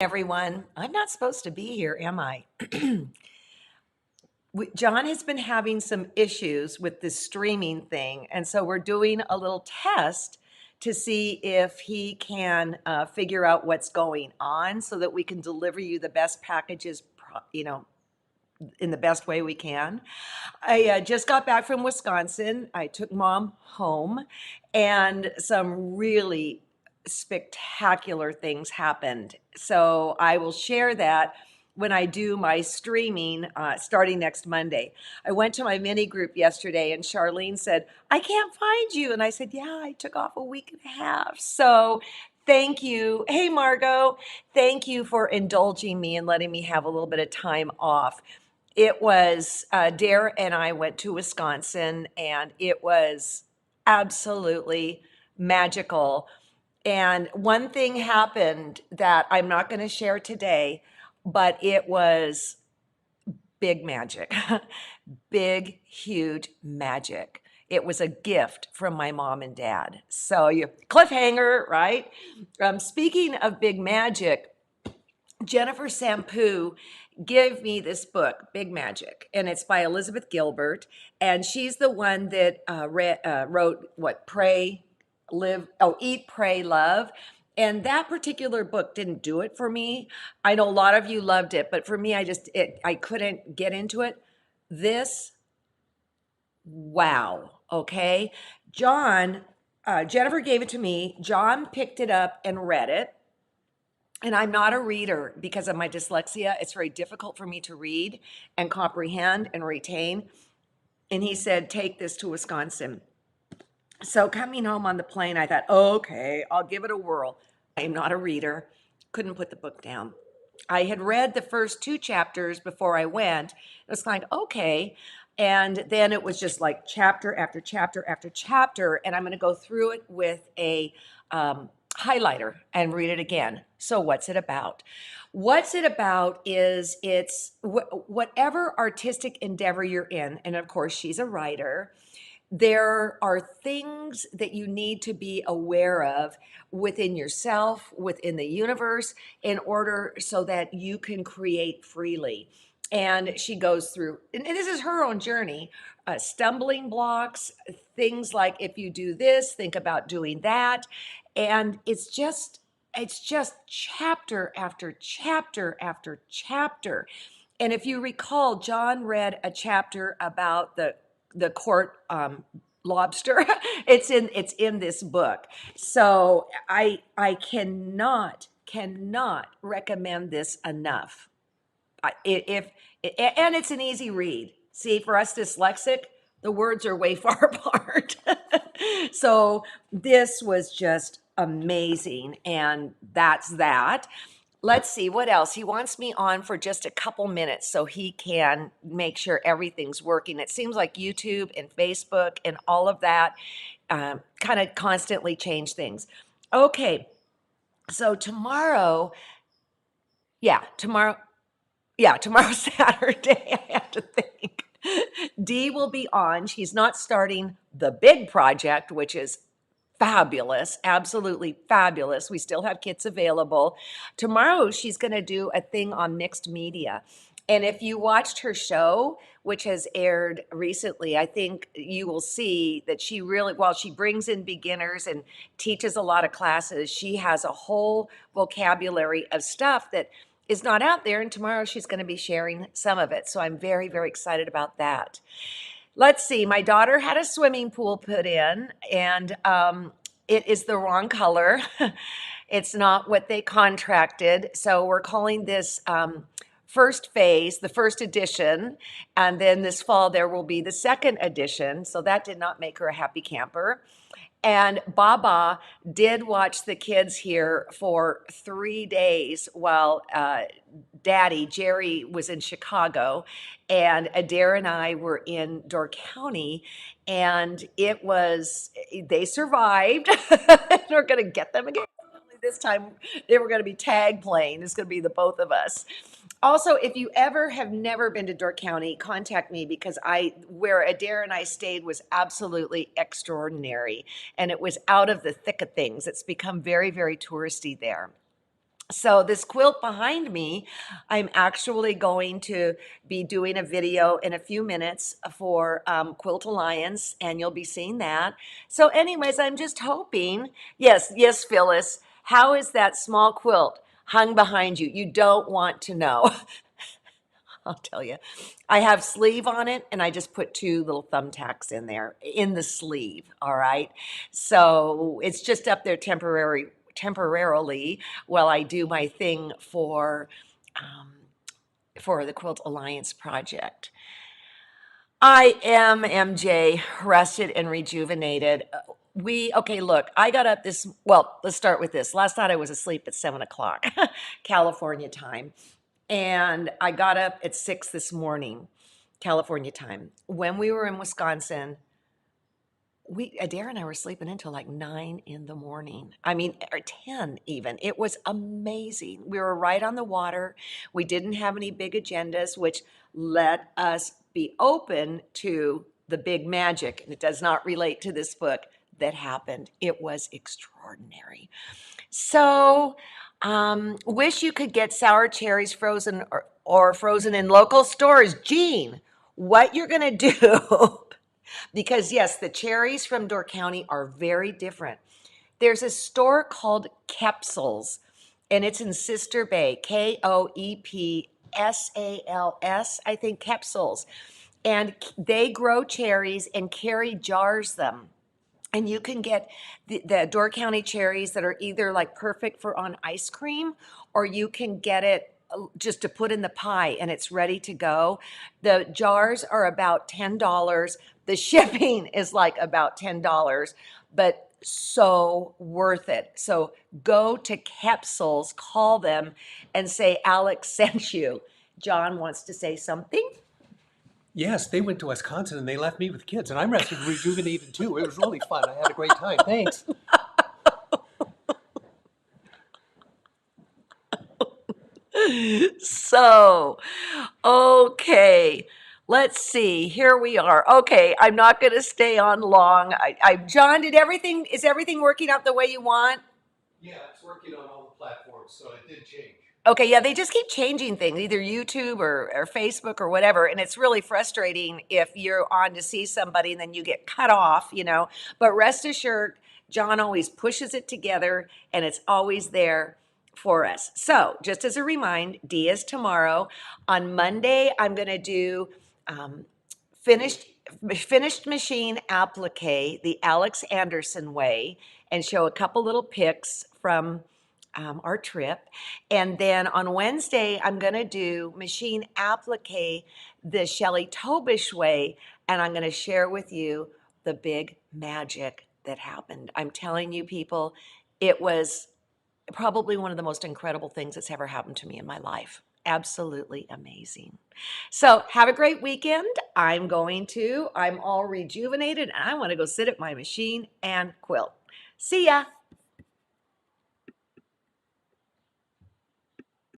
Everyone. I'm not supposed to be here, am I? John has been having some issues with this streaming thing, and so we're doing a little test to see if he can figure out what's going on so that we can deliver you the best packages, in the best way we can. I just got back from Wisconsin. I took mom home, and some really spectacular things happened. So I will share that when I do my streaming starting next Monday. I went to my mini group yesterday, and Charlene said, "I can't find you." And I said, "Yeah, I took off a week and a half." So thank you. Hey, Margot, thank you for indulging me and letting me have a little bit of time off. It was Dare and I went to Wisconsin, and it was absolutely magical. And one thing happened that I'm not going to share today, but it was big magic, big, huge magic. It was a gift from my mom and dad. So you cliffhanger, right? Speaking of big magic, Jennifer Sampu gave me this book, Big Magic, and it's by Elizabeth Gilbert. And she's the one that wrote what, Pray, Live, oh, Eat, Pray, Love. And that particular book didn't do it for me. I know a lot of you loved it, but for me, I couldn't get into it. This, wow, okay. Jennifer gave it to me. John picked it up and read it. And I'm not a reader because of my dyslexia. It's very difficult for me to read and comprehend and retain. And he said, take this to Wisconsin. So coming home on the plane, I thought, okay, I'll give it a whirl. I am not a reader, couldn't put the book down. I had read the first two chapters before I went. It was like, okay. And then it was just like chapter after chapter after chapter. And I'm going to go through it with a highlighter and read it again. So what's it about? What's it about is it's whatever artistic endeavor you're in. And of course, she's a writer. There are things that you need to be aware of within yourself, within the universe, in order so that you can create freely. And she goes through, and this is her own journey, stumbling blocks, things like if you do this, think about doing that. And it's just chapter after chapter after chapter. And if you recall, John read a chapter about the court lobster. It's in this book. So I cannot recommend this enough. If and it's an easy read. See, for us dyslexic, the words are way far apart. So this was just amazing, and that's that. Let's see what else. He wants me on for just a couple minutes so he can make sure everything's working. It seems like YouTube and Facebook and all of that kind of constantly change things. Okay, so tomorrow, yeah, tomorrow's Saturday. I have to think. Dee will be on. She's not starting the big project, which is fabulous, absolutely fabulous. We still have kits available. Tomorrow, she's going to do a thing on mixed media. And if you watched her show, which has aired recently, I think you will see that she really, while she brings in beginners and teaches a lot of classes, she has a whole vocabulary of stuff that is not out there. And tomorrow she's going to be sharing some of it. So I'm very, very excited about that. Let's see. My daughter had a swimming pool put in, and it is the wrong color. It's not what they contracted. So we're calling this first phase, the first edition. And then this fall, there will be the second edition. So that did not make her a happy camper. And Baba did watch the kids here for 3 days while Daddy, Jerry, was in Chicago. And Adair and I were in Door County. And they survived. We're going to get them again. This time they were going to be tag playing. It's going to be the both of us. Also, if you ever have never been to Door County, contact me because where Adair and I stayed was absolutely extraordinary, and it was out of the thick of things. It's become very, very touristy there. So this quilt behind me, I'm actually going to be doing a video in a few minutes for Quilt Alliance, and you'll be seeing that. So anyways, I'm just hoping, yes, Phyllis, how is that small quilt hung behind you? You don't want to know. I'll tell you. I have sleeve on it, and I just put two little thumbtacks in there in the sleeve. All right. So it's just up there temporarily while I do my thing for the Quilt Alliance project. I am MJ, rested and rejuvenated. Okay, look, I got up well, let's start with this. Last night I was asleep at 7 o'clock, California time. And I got up at 6 this morning, California time. When we were in Wisconsin, Adair and I were sleeping until like 9 in the morning. I mean, or 10 even. It was amazing. We were right on the water. We didn't have any big agendas, which let us be open to the big magic. And it does not relate to this book that happened. It was extraordinary. So, wish you could get sour cherries frozen or frozen in local stores. Jean, what you're going to do, because yes, the cherries from Door County are very different. There's a store called Kepsals, and it's in Sister Bay, Koepsals, I think, Kepsals. And they grow cherries and carry jars them. And you can get the Door County cherries that are either like perfect for on ice cream, or you can get it just to put in the pie and it's ready to go. The jars are about $10. The shipping is like about $10, but so worth it. So go to Kepsals, call them and say Alex sent you. John wants to say something. Yes, they went to Wisconsin and they left me with kids, and I'm rested and rejuvenated too. It was really fun. I had a great time. Thanks. So, okay, let's see. Here we are. Okay, I'm not going to stay on long. John, is everything working out the way you want? Yeah, it's working on all the platforms, so it did change. Okay, yeah, they just keep changing things, either YouTube or Facebook or whatever. And it's really frustrating if you're on to see somebody and then you get cut off. But rest assured, John always pushes it together and it's always there for us. So, just as a reminder, D is tomorrow. On Monday, I'm going to do finished finished machine applique the Alex Anderson way and show a couple little pics from our trip. And then on Wednesday, I'm going to do machine applique the Shelley Tobish way, and I'm going to share with you the big magic that happened. I'm telling you, people, it was probably one of the most incredible things that's ever happened to me in my life. Absolutely amazing. So have a great weekend. I'm all rejuvenated and I want to go sit at my machine and quilt. See ya.